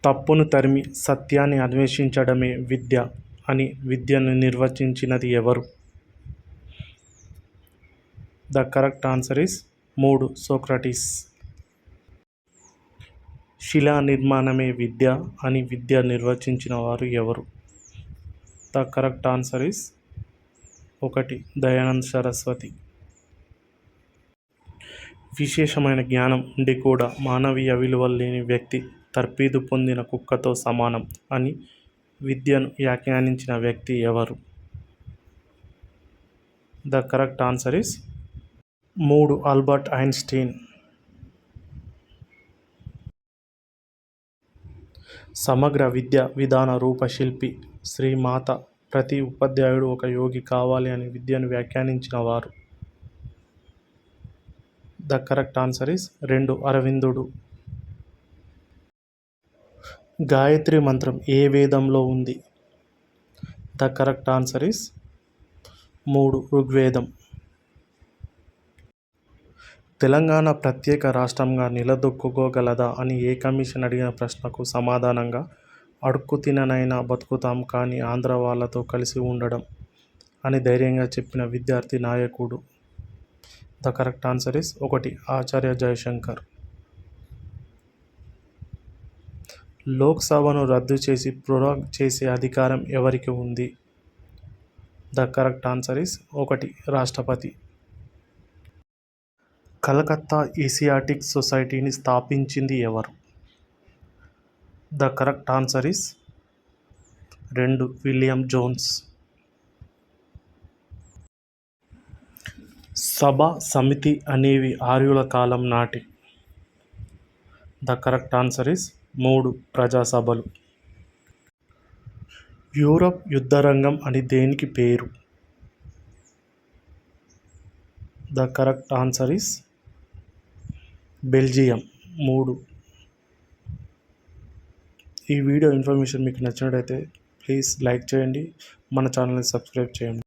తప్పును తరిమి సత్యాన్ని అన్వేషించడమే విద్య అని విద్యను నిర్వచించినది ఎవరు? The correct answer is 3. Socrates. శిలా నిర్మాణమే విద్య అని విద్య నిర్వచించిన వారు ఎవరు? The correct answer is 1. Dayanand Saraswati. విశేషమైన జ్ఞానం ఉండి కూడా మానవీయ విలువలు లేని వ్యక్తి తర్ఫీదు పొందిన కుక్కతో సమానం అని విద్యను వ్యాఖ్యానించిన వ్యక్తి ఎవరు? The correct answer is 3. Albert Einstein. సమగ్ర విద్య విధాన రూపశిల్పి శ్రీమాత ప్రతి ఉపాధ్యాయుడు ఒక యోగి కావాలి అని విద్యను వ్యాఖ్యానించిన వారు? The correct answer is 2. అరవిందుడు. గాయత్రి మంత్రం ఏ వేదంలో ఉంది? The correct answer is 3. ఋగ్వేదం. తెలంగాణ ప్రత్యేక రాష్ట్రంగా నిలదొక్కుకోగలదా అని ఏ కమిషన్ అడిగిన ప్రశ్నకు సమాధానంగా అడుక్కు తిననైనా బతుకుతాం కానీ ఆంధ్ర వాళ్ళతో కలిసి ఉండడం అని ధైర్యంగా చెప్పిన విద్యార్థి నాయకుడు? The correct answer is 1. Acharya Jayashankar. లోక్సభను రద్దు చేసి ప్రొరాగ్ చేసే అధికారం ఎవరికి ఉంది? The correct answer is 1. రాష్ట్రపతి. కలకత్తా ఏసియాటిక్ సొసైటీని స్థాపించింది ఎవరు? The correct answer is 2. William Jones. సభ సమితి అనేవి ఆర్యుల కాలం నాటి? The correct answer is 3. ప్రజాసభలు. యూరప్ యుద్ధరంగం అని దేనికి పేరు? The correct answer is Belgium. 3. ఈ వీడియో ఇన్ఫర్మేషన్ మీకు నచ్చినట్లయితే ప్లీజ్ లైక్ చేయండి, మన ఛానల్ని సబ్స్క్రైబ్ చేయండి.